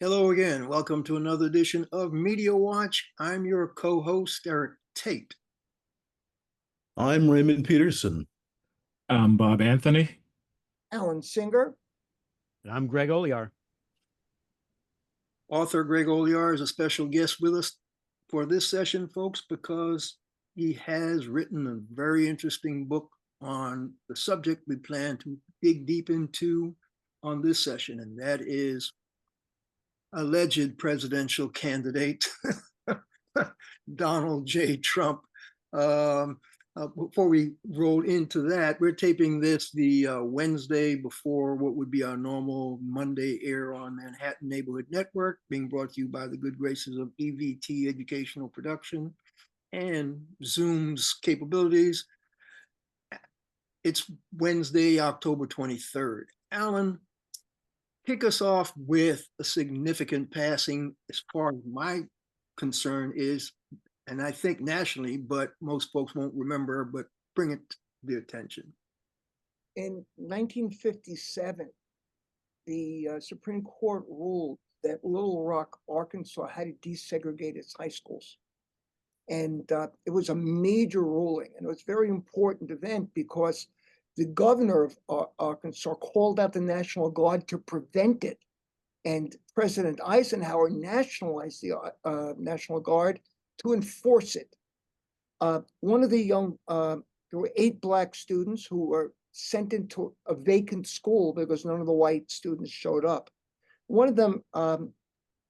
Hello again. Welcome to another edition of Media Watch. I'm your co-host, Eric Tate. I'm Raymond Peterson. I'm Bob Anthony. Alan Singer. I'm Greg Olear. Author Greg Olear is a special guest with us for this session, folks, because he has written a very interesting book on the subject we plan to dig deep into on this session, and that is alleged presidential candidate Donald J. Trump. Before we roll into that, we're taping this the Wednesday before what would be our normal Monday air on Manhattan Neighborhood Network, being brought to you by the good graces of EVT Educational Production and Zoom's capabilities. It's Wednesday, October 23rd. Alan, kick us off with a significant passing as far as my concern is, and I think nationally, but most folks won't remember, but bring it to the attention. In 1957, the Supreme Court ruled that Little Rock, Arkansas had to desegregate its high schools. And it was a major ruling, and it was a very important event because the governor of Arkansas called out the National Guard to prevent it. And President Eisenhower nationalized the National Guard to enforce it. One of the there were 8 Black students who were sent into a vacant school because none of the white students showed up. One of them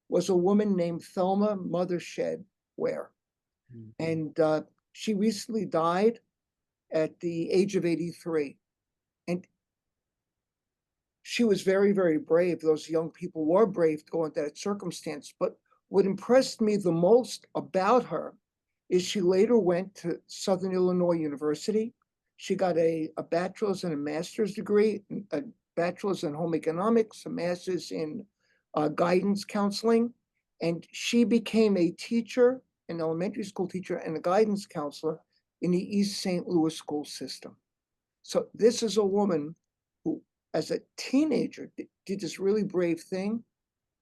was a woman named Thelma Mothershed Wair. And she recently died at the age of 83. And she was very, very brave. Those young people were brave to go into that circumstance. But what impressed me the most about her is she later went to Southern Illinois University. She got a bachelor's and a master's degree, a bachelor's in home economics, a master's in guidance counseling. And she became a teacher, an elementary school teacher, and a guidance counselor in the East St. Louis school system. So this is a woman who, as a teenager, did this really brave thing,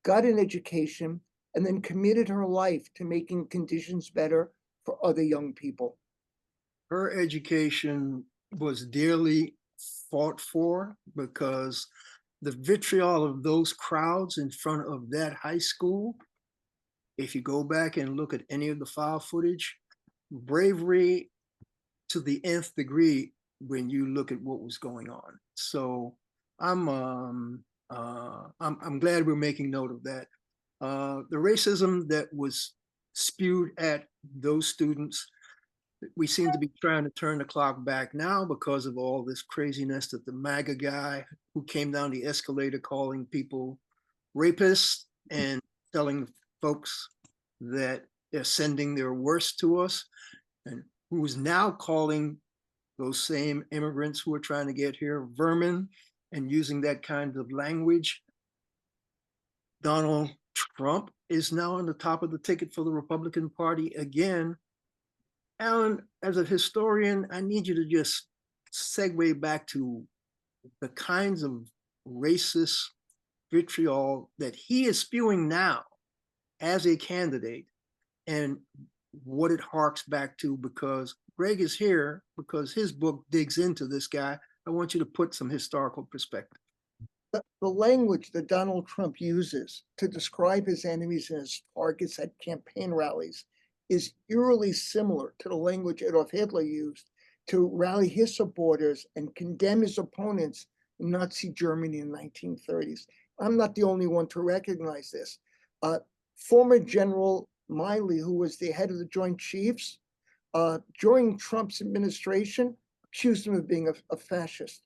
got an education, and then committed her life to making conditions better for other young people. Her education was dearly fought for because the vitriol of those crowds in front of that high school, if you go back and look at any of the file footage, bravery to the nth degree when you look at what was going on. So I'm glad we're making note of that. The racism that was spewed at those students, we seem to be trying to turn the clock back now because of all this craziness that the MAGA guy who came down the escalator calling people rapists and telling folks that they're sending their worst to us, and who is now calling those same immigrants who are trying to get here vermin and using that kind of language. Donald Trump is now on the top of the ticket for the Republican Party again. Alan, as a historian, I need you to just segue back to the kinds of racist vitriol that he is spewing now as a candidate and what it harks back to, because Greg is here because his book digs into this guy. I want you to put some historical perspective. The language that Donald Trump uses to describe his enemies and his targets at campaign rallies is eerily similar to the language Adolf Hitler used to rally his supporters and condemn his opponents in Nazi Germany in the 1930s. I'm not the only one to recognize this. Former General Miley, who was the head of the Joint Chiefs, during Trump's administration, accused him of being a fascist.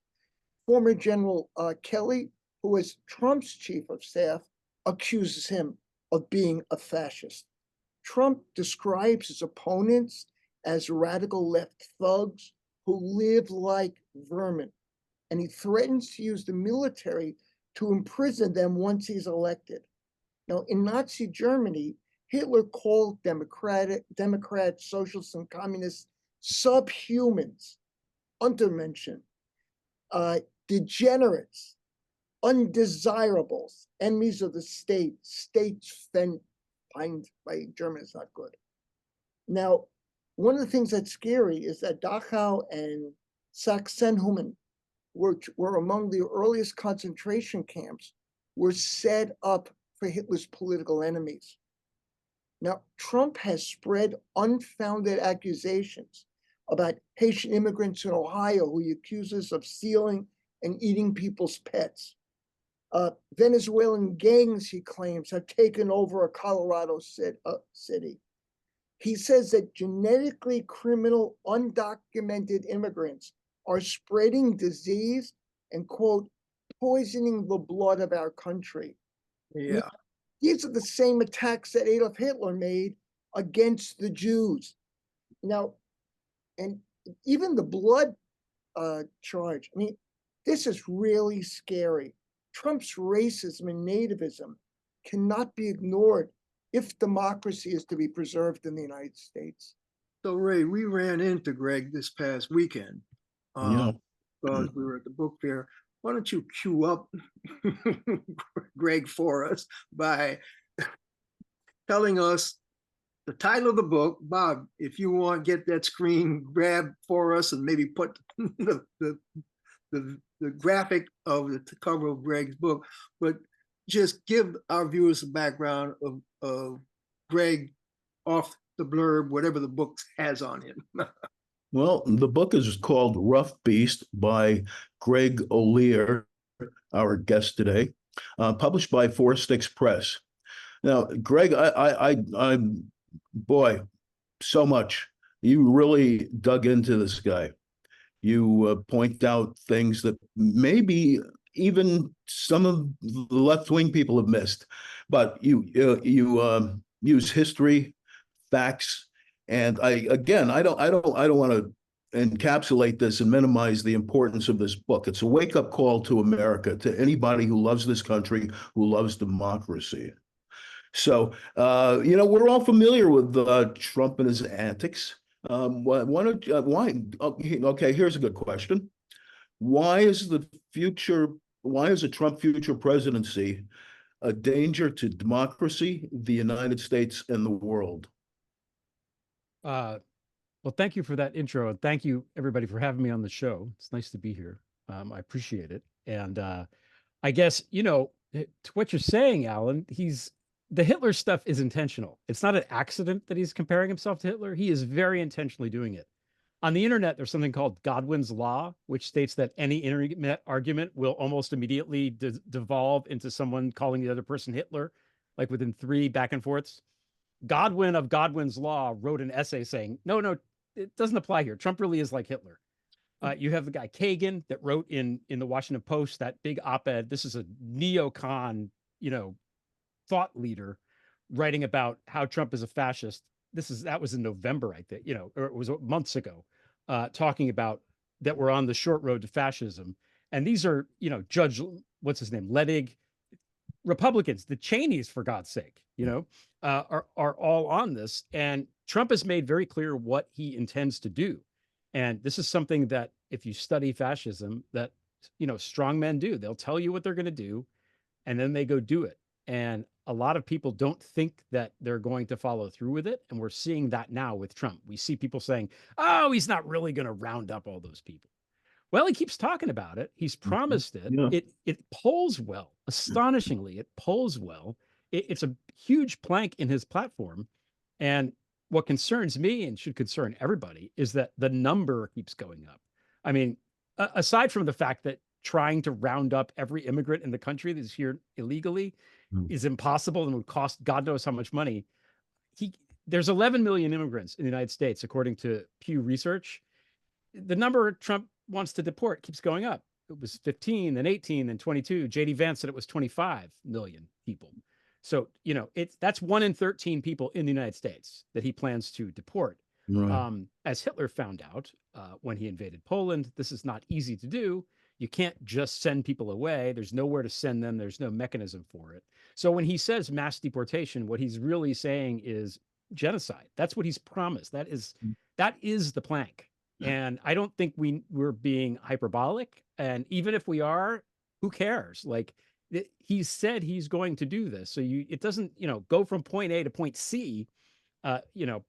Former General Kelly, who was Trump's chief of staff, accuses him of being a fascist. Trump describes his opponents as radical left thugs who live like vermin, and he threatens to use the military to imprison them once he's elected. Now, in Nazi Germany, Hitler called Democrats, socialists, and communists subhumans, Untermenschen, degenerates, undesirables, enemies of the state, states find by German is not good. Now, one of the things that's scary is that Dachau and Sachsenhausen, which were among the earliest concentration camps, were set up for Hitler's political enemies. Now, Trump has spread unfounded accusations about Haitian immigrants in Ohio who he accuses of stealing and eating people's pets. Venezuelan gangs, he claims, have taken over a Colorado city. He says that genetically criminal, undocumented immigrants are spreading disease and, quote, poisoning the blood of our country. Yeah. These are the same attacks that Adolf Hitler made against the Jews. Now, and even the blood charge, I mean, this is really scary. Trump's racism and nativism cannot be ignored if democracy is to be preserved in the United States. So Ray, we ran into Greg this past weekend Yeah. because we were at the book fair. Why don't you cue up Greg for us by telling us the title of the book. Bob, if you want, get that screen grab for us and maybe put the graphic of the cover of Greg's book, but just give our viewers a background of Greg off the blurb, whatever the book has on him. Well, the book is called Rough Beast by Greg Olear, our guest today, published by Four Sticks Press. Now, Greg, I'm boy, so much. You really dug into this guy. You point out things that maybe even some of the left-wing people have missed, but you use history, facts, and I don't want to encapsulate this and minimize the importance of this book. It's a wake-up call to America, to anybody who loves this country, who loves democracy. So, we're all familiar with Trump and his antics. Why? Okay, here's a good question. Why is a Trump future presidency a danger to democracy, the United States, and the world? Well, thank you for that intro. And thank you, everybody, for having me on the show. It's nice to be here. I appreciate it. And I guess, to what you're saying, Alan, the Hitler stuff is intentional. It's not an accident that he's comparing himself to Hitler. He is very intentionally doing it. On the internet, there's something called Godwin's Law, which states that any internet argument will almost immediately devolve into someone calling the other person Hitler, like within 3 back and forths. Godwin of Godwin's Law wrote an essay saying, no, it doesn't apply here. Trump really is like Hitler. You have the guy Kagan that wrote in the Washington Post that big op-ed. This is a neocon, thought leader writing about how Trump is a fascist. That was in November, I think, or it was months ago, talking about that we're on the short road to fascism. And these are, Judge, what's his name? Ledig, Republicans, the Cheneys, for God's sake, are all on this. And Trump has made very clear what he intends to do. And this is something that if you study fascism, that, strong men do. They'll tell you what they're going to do, and then they go do it. And a lot of people don't think that they're going to follow through with it. And we're seeing that now with Trump. We see people saying, oh, he's not really going to round up all those people. Well, he keeps talking about it. He's promised it. Yeah. It polls well. Astonishingly, it polls well. It's a huge plank in his platform. And what concerns me and should concern everybody is that the number keeps going up. I mean, aside from the fact that trying to round up every immigrant in the country that's here illegally is impossible and would cost God knows how much money. There's 11 million immigrants in the United States, according to Pew Research. The number Trump wants to deport keeps going up. It was 15, then 18, then 22. JD Vance said it was 25 million people. So, that's 1 in 13 people in the United States that he plans to deport. Right. As Hitler found out when he invaded Poland, this is not easy to do. You can't just send people away. There's nowhere to send them. There's no mechanism for it. So when he says mass deportation, what he's really saying is genocide. That's what he's promised. That is the plank. And I don't think we're being hyperbolic. And even if we are, who cares? Like he said he's going to do this. So it doesn't, go from point A to point C.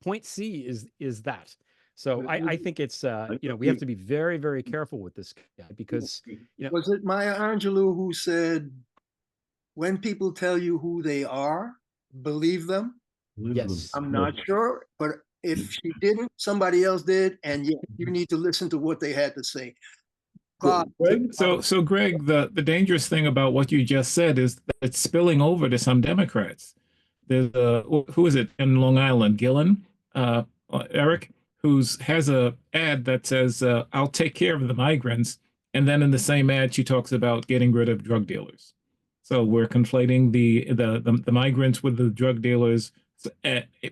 Point C is that. So I think it's, we have to be very, very careful with this guy because, Was it Maya Angelou who said, when people tell you who they are, believe them? yes, I'm not sure, but if she didn't, somebody else did, and yeah, you need to listen to what they had to say. Bob, Greg? So Greg, the dangerous thing about what you just said is that it's spilling over to some Democrats. There's who is it in Long Island, Gillen, Eric, has a ad that says, "I'll take care of the migrants," and then in the same ad she talks about getting rid of drug dealers. So we're conflating the migrants with the drug dealers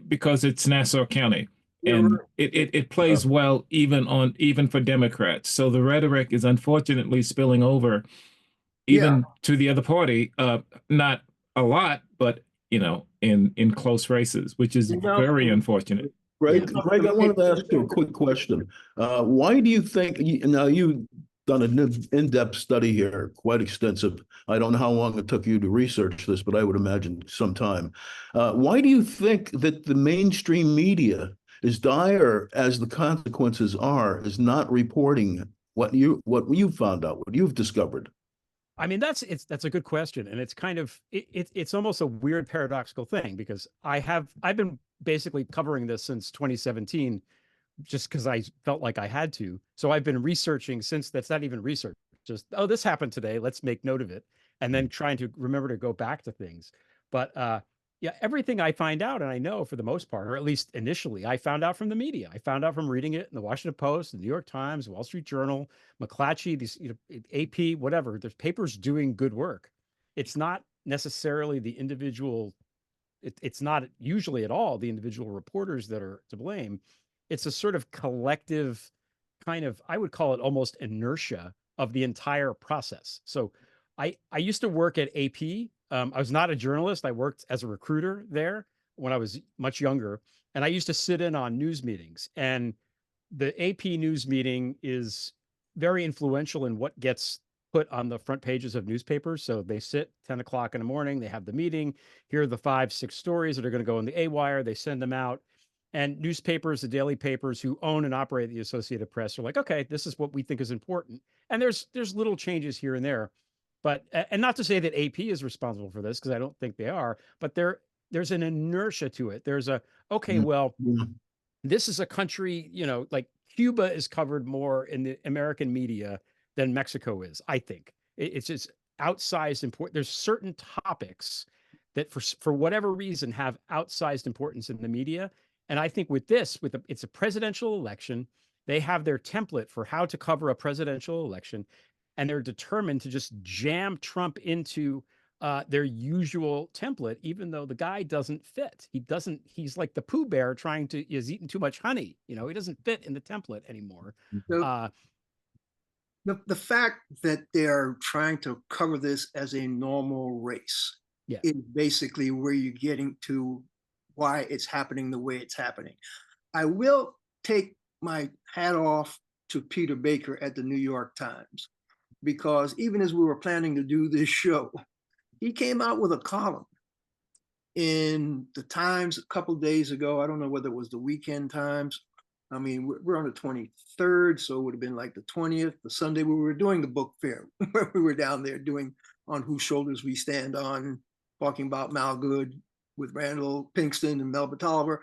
because it's Nassau County. And it plays well even for Democrats. So the rhetoric is unfortunately spilling over even to the other party. Not a lot, but in close races, which is very unfortunate. Greg, I wanted to ask you a quick question. Why do you think, now you've done an in-depth study here, quite extensive. I don't know how long it took you to research this, but I would imagine some time. Why do you think that the mainstream media, as dire as the consequences are, is not reporting what you found out, what you've discovered? I mean, that's a good question. And it's kind of, it's almost a weird paradoxical thing because I've been basically covering this since 2017, just because I felt like I had to. So I've been researching since. That's not even research, just, oh, this happened today, let's make note of it. And then trying to remember to go back to things. But yeah, everything I find out, and I know for the most part, or at least initially, I found out from the media. I found out from reading it in the Washington Post, the New York Times, Wall Street Journal, McClatchy, these, AP, whatever. There's papers doing good work. It's not necessarily the individual. It's not usually at all the individual reporters that are to blame. It's a sort of collective kind of, I would call it almost inertia of the entire process. So I used to work at AP. I was not a journalist. I worked as a recruiter there when I was much younger. And I used to sit in on news meetings. And the AP news meeting is very influential in what gets put on the front pages of newspapers. So they sit 10 o'clock in the morning, they have the meeting. Here are the 5-6 stories that are going to go in the A-wire. They send them out. And newspapers, the daily papers who own and operate the Associated Press are like, okay, this is what we think is important. And there's little changes here and there. But, and not to say that AP is responsible for this, because I don't think they are, but there's an inertia to it. There's okay, well, this is a country, like Cuba is covered more in the American media than Mexico is, I think. It's just outsized important. There's certain topics that for whatever reason have outsized importance in the media. And I think with this, it's a presidential election, they have their template for how to cover a presidential election, and they're determined to just jam Trump into their usual template, even though the guy doesn't fit. He's like the Pooh Bear is eating too much honey. He doesn't fit in the template anymore. The fact that they're trying to cover this as a normal race is basically where you're getting to why it's happening the way it's happening. I will take my hat off to Peter Baker at the New York Times, because even as we were planning to do this show, he came out with a column in the Times a couple of days ago. I don't know whether it was the Weekend Times. I mean, we're on the 23rd, so it would have been like the 20th, the Sunday we were doing the book fair, where we were down there doing On Whose Shoulders We Stand On, talking about Mal Good with Randall Pinkston and Melba Tolliver,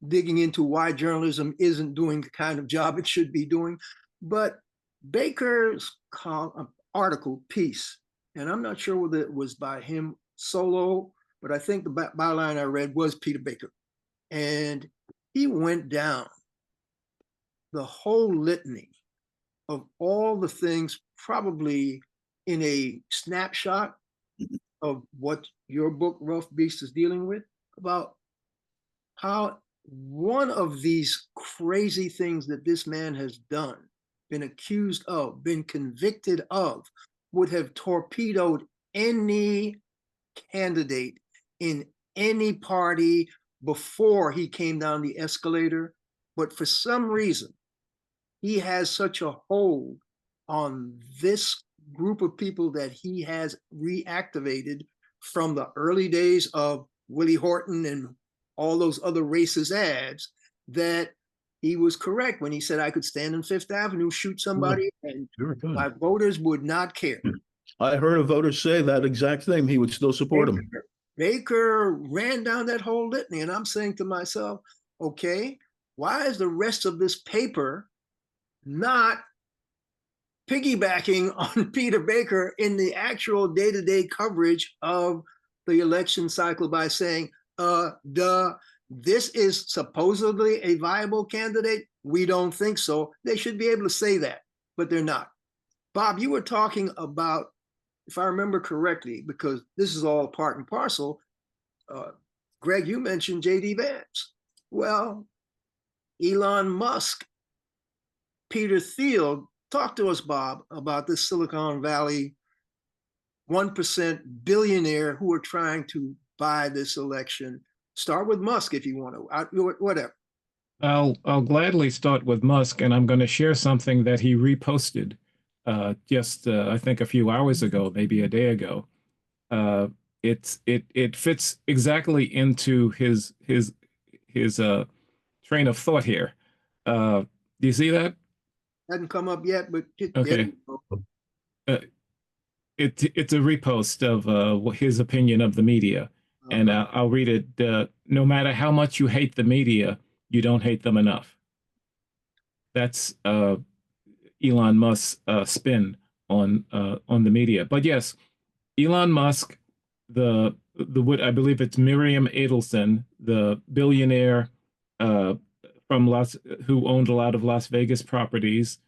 digging into why journalism isn't doing the kind of job it should be doing. But Baker's article piece, and I'm not sure whether it was by him solo, but I think the byline I read was Peter Baker. And he went down the whole litany of all the things, probably in a snapshot of what your book, Rough Beast, is dealing with, about how one of these crazy things that this man has done, been accused of, been convicted of, would have torpedoed any candidate in any party before he came down the escalator. But for some reason, he has such a hold on this group of people that he has reactivated from the early days of Willie Horton and all those other racist ads, that he was correct when he said I could stand on Fifth Avenue, shoot somebody, and my voters would not care. I heard a voter say that exact thing. He would still support him. Baker ran down that whole litany, and I'm saying to myself, okay, why is the rest of this paper not piggybacking on Peter Baker in the actual day-to-day coverage of the election cycle by saying, this is supposedly a viable candidate? We don't think so. They should be able to say that, but they're not. Bob, you were talking about, if I remember correctly, because this is all part and parcel, Greg, you mentioned J.D. Vance. Well, Elon Musk, Peter Thiel, talk to us, Bob, about this Silicon Valley 1% billionaire who are trying to buy this election. Start with Musk if you want to, whatever. I'll gladly start with Musk, and I'm going to share something that he reposted just I think a few hours ago, maybe a day ago. It fits exactly into his train of thought here. Do you see that? Hadn't come up yet, but okay. It's a repost of his opinion of the media, and I'll read it. No matter how much you hate the media, you don't hate them enough. That's Elon Musk's spin on the media. But yes, Elon Musk, I believe it's Miriam Adelson, the billionaire who owned a lot of Las Vegas properties.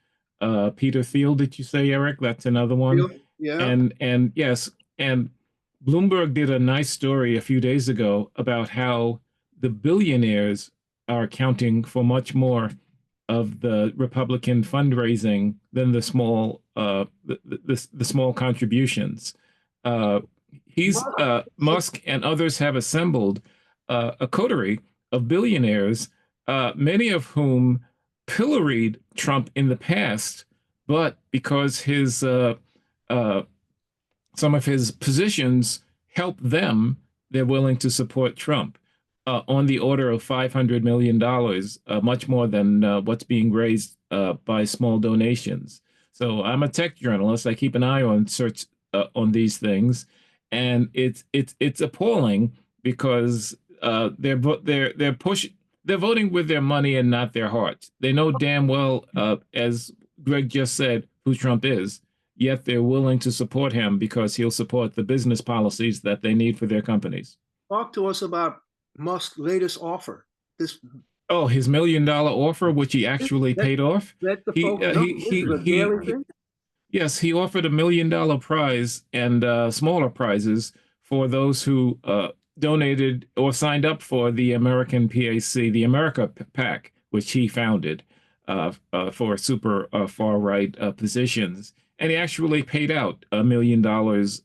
Peter Thiel, did you say, Eric? That's another one. Yeah. And yes, and Bloomberg did a nice story a few days ago about how the billionaires are accounting for much more of the Republican fundraising than the small the small contributions. Musk and others have assembled a coterie of billionaires, many of whom pilloried Trump in the past, but because some of his positions help them, they're willing to support Trump on the order of $500 million, much more than what's being raised by small donations. So I'm a tech journalist. I keep an eye on search on these things, and it's appalling because they're voting with their money and not their hearts. They know damn well, as Greg just said, who Trump is, yet they're willing to support him because he'll support the business policies that they need for their companies. Talk to us about Musk's latest offer. His $1 million offer, which he actually paid off. Yes, he offered $1 million prize and smaller prizes for those who donated or signed up for the American PAC, the America PAC, which he founded for super far-right positions. And he actually paid out $1 million,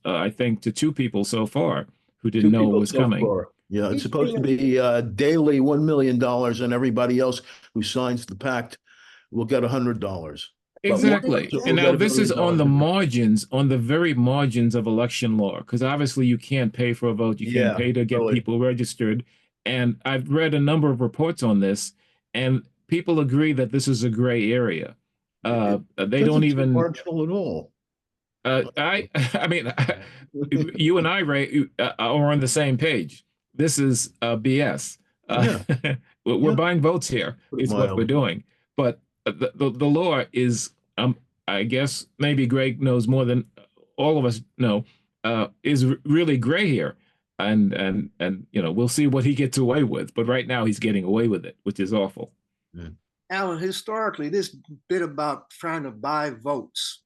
I think, to 2 people so far who didn't know it was coming. Yeah, it's supposed to be daily $1 million, and everybody else who signs the pact will get $100. Exactly. And now this is on the margins, on the very margins of election law, because obviously you can't pay for a vote. You can't pay to get people registered. And I've read a number of reports on this, and people agree that this is a gray area. They don't even marginal at all. I mean, you and I, Ray, are on the same page. This is BS. We're buying votes here. Is what we're doing. But the law is, I guess maybe Greg knows more than all of us know, is really gray here, and we'll see what he gets away with. But right now he's getting away with it, which is awful. Yeah. Alan, historically, this bit about trying to buy votes,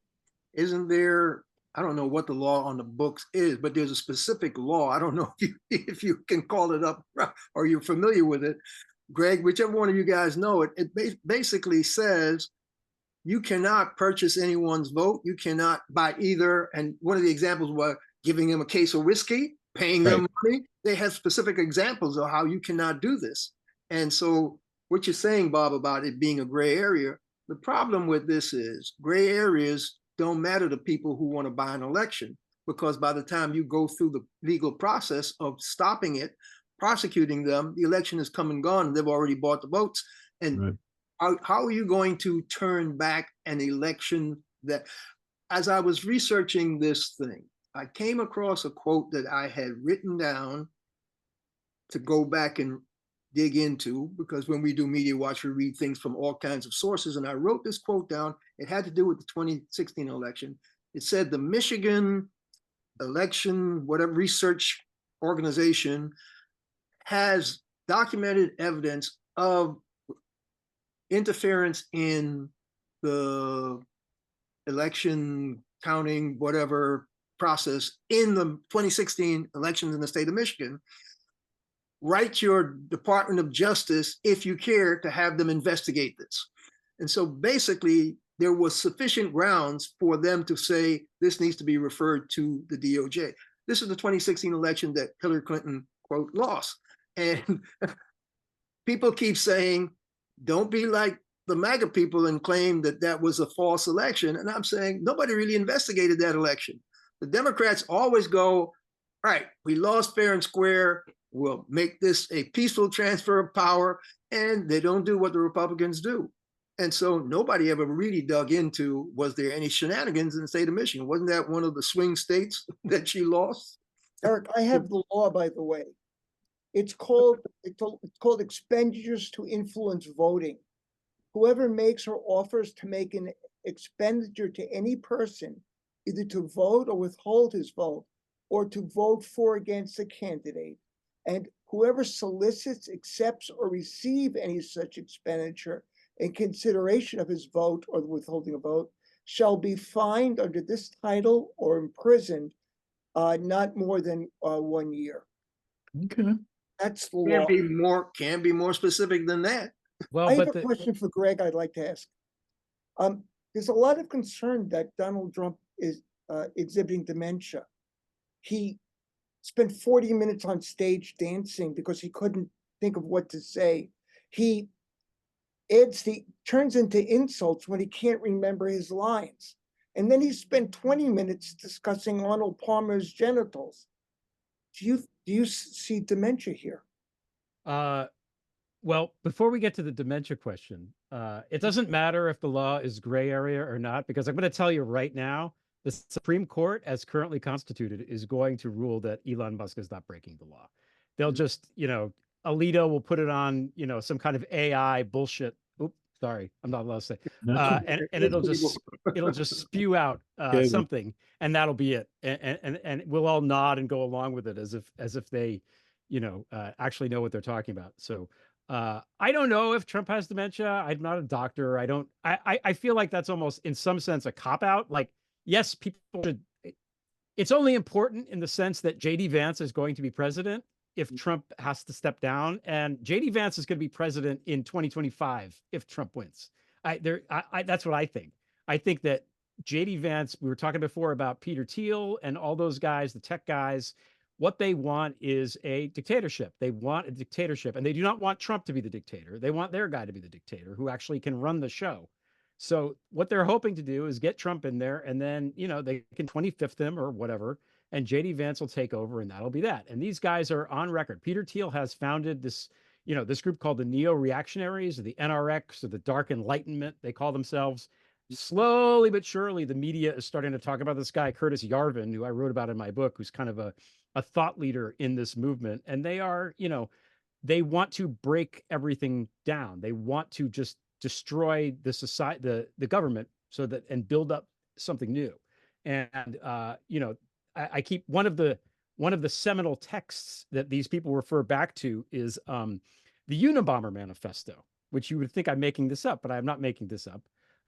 isn't there? I don't know what the law on the books is, but there's a specific law. I don't know if you can call it up or you're familiar with it. Greg, whichever one of you guys know it, it basically says you cannot purchase anyone's vote. You cannot buy either. And one of the examples was giving them a case of whiskey, paying them money. They have specific examples of how you cannot do this. And so what you're saying, Bob, about it being a gray area, the problem with this is gray areas don't matter to people who want to buy an election, because by the time you go through the legal process of stopping it, prosecuting them, the election is come and gone, and they've already bought the votes. And Right. how are you going to turn back an election that, as I was researching this thing, I came across a quote that I had written down to go back and dig into, because when we do Media Watch, we read things from all kinds of sources. And I wrote this quote down. It had to do with the 2016 election. It said the Michigan election, whatever research organization, has documented evidence of interference in the election counting, whatever process in the 2016 elections in the state of Michigan. Write your Department of Justice if you care to have them investigate this. And so basically, there was sufficient grounds for them to say this needs to be referred to the DOJ. This is the 2016 election that Hillary Clinton, quote, lost. And people keep saying, don't be like the MAGA people and claim that that was a false election. And I'm saying nobody really investigated that election. The Democrats always go, all right, we lost fair and square. We'll make this a peaceful transfer of power. And they don't do what the Republicans do. And so nobody ever really dug into, was there any shenanigans in the state of Michigan? Wasn't that one of the swing states that she lost? Eric, I have the law, by the way. It's called expenditures to influence voting. Whoever makes or offers to make an expenditure to any person, either to vote or withhold his vote, or to vote for or against a candidate, and whoever solicits, accepts, or receives any such expenditure in consideration of his vote or the withholding a vote, shall be fined under this title or imprisoned not more than 1 year. Okay. That's the law. Can't be more specific than that. Well, I have but a question for Greg I'd like to ask. There's a lot of concern that Donald Trump is exhibiting dementia. He spent 40 minutes on stage dancing because he couldn't think of what to say. He turns into insults when he can't remember his lines. And then he spent 20 minutes discussing Arnold Palmer's genitals. Do you see dementia here? well, before we get to the dementia question, it doesn't matter if the law is gray area or not, because I'm going to tell you right now, the Supreme Court, as currently constituted, is going to rule that Elon Musk is not breaking the law. They'll just, Alito will put it on, some kind of AI bullshit. Oops, sorry, I'm not allowed to say. And it'll just spew out something, and that'll be it. And we'll all nod and go along with it as if they, actually know what they're talking about. So I don't know if Trump has dementia. I'm not a doctor. I feel like that's almost in some sense a cop out. Like, yes, people should. It's only important in the sense that JD Vance is going to be president if Trump has to step down, and JD Vance is going to be president in 2025 if Trump wins. That's what I think. I think that JD Vance, we were talking before about Peter Thiel and all those guys, the tech guys, what they want is a dictatorship. They want a dictatorship, and they do not want Trump to be the dictator. They want their guy to be the dictator who actually can run the show. So what they're hoping to do is get Trump in there, and then, they can 25th him or whatever, and JD Vance will take over, and that'll be that. And these guys are on record. Peter Thiel has founded this, this group called the Neo-Reactionaries, or the NRX, or the Dark Enlightenment, they call themselves. Slowly but surely, the media is starting to talk about this guy, Curtis Yarvin, who I wrote about in my book, who's kind of a thought leader in this movement. And they are, they want to break everything down. They want to just destroy the society, the government, so that, and build up something new. And I keep one of the seminal texts that these people refer back to is the Unabomber Manifesto, which you would think I'm making this up, but I'm not making this up.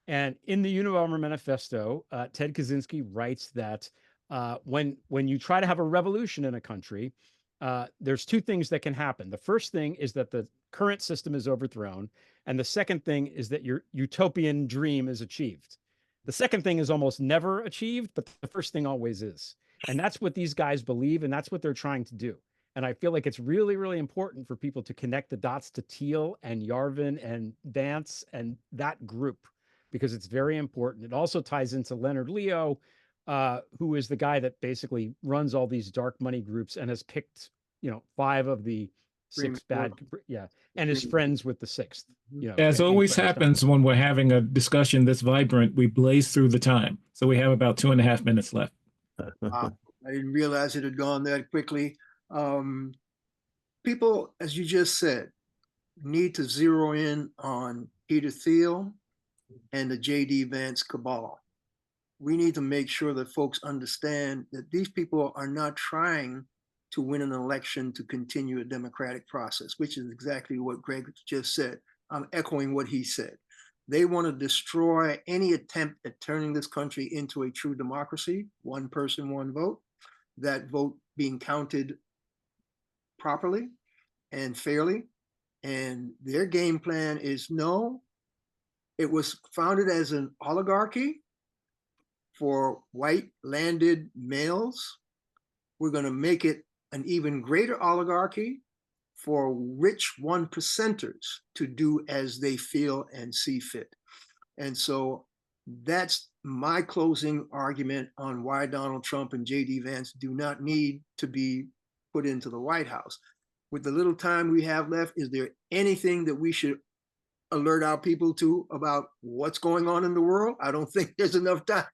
And in the Unabomber Manifesto, Ted Kaczynski writes that when you try to have a revolution in a country, there's two things that can happen. The first thing is that the current system is overthrown. And the second thing is that your utopian dream is achieved. The second thing is almost never achieved, but the first thing always is. And that's what these guys believe, and that's what they're trying to do. And I feel like it's really, really important for people to connect the dots to Thiel and Yarvin and Vance and that group, because it's very important. It also ties into Leonard Leo, who is the guy that basically runs all these dark money groups and has picked, 5 of the 6 bad, and is friends with the 6th. As always happens when we're having a discussion this vibrant, we blaze through the time. So we have about 2.5 minutes left. I didn't realize it had gone that quickly. People, as you just said, need to zero in on Peter Thiel and the J.D. Vance cabal. We need to make sure that folks understand that these people are not trying to win an election to continue a democratic process, which is exactly what Greg just said. I'm echoing what he said. They want to destroy any attempt at turning this country into a true democracy, one person, one vote, that vote being counted properly and fairly. And their game plan is no. It was founded as an oligarchy for white landed males. We're going to make it an even greater oligarchy for rich 1%ers to do as they feel and see fit. And so that's my closing argument on why Donald Trump and J.D. Vance do not need to be put into the White House. With the little time we have left, is there anything that we should alert our people to about what's going on in the world? I don't think there's enough time.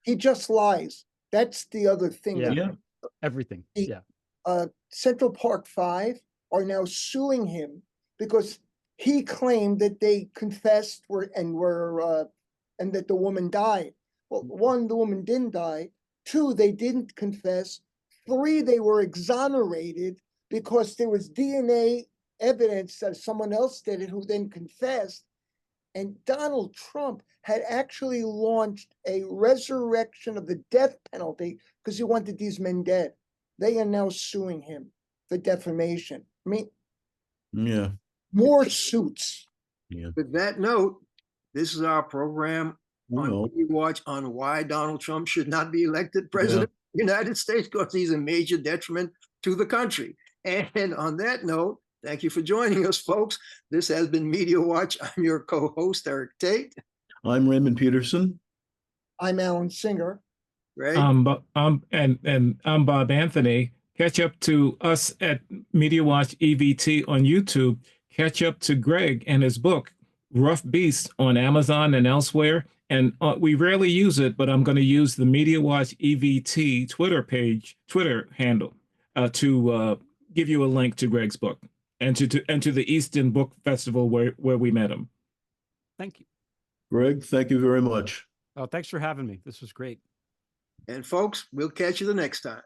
He just lies. That's the other thing. Everything. Central Park 5 are now suing him because he claimed that they confessed and that the woman died. Well, 1, the woman didn't die. 2, they didn't confess. 3, they were exonerated because there was DNA evidence that someone else did it who then confessed. And Donald Trump had actually launched a resurrection of the death penalty because he wanted these men dead. They are now suing him for defamation. I mean, more suits. With that note, this is our program on Watch on why Donald Trump should not be elected president of the United States, because he's a major detriment to the country. And on that note, thank you for joining us, folks. This has been Media Watch. I'm your co-host, Eric Tait. I'm Raymond Peterson. I'm Alan Singer. Right. I'm Bob Anthony. Catch up to us at Media Watch EVT on YouTube. Catch up to Greg and his book, Rough Beast, on Amazon and elsewhere. And we rarely use it, but I'm going to use the Media Watch EVT Twitter handle to give you a link to Greg's book and to the Easton Book Festival where we met him. Thank you. Greg, thank you very much. Oh, thanks for having me. This was great. And folks, we'll catch you the next time.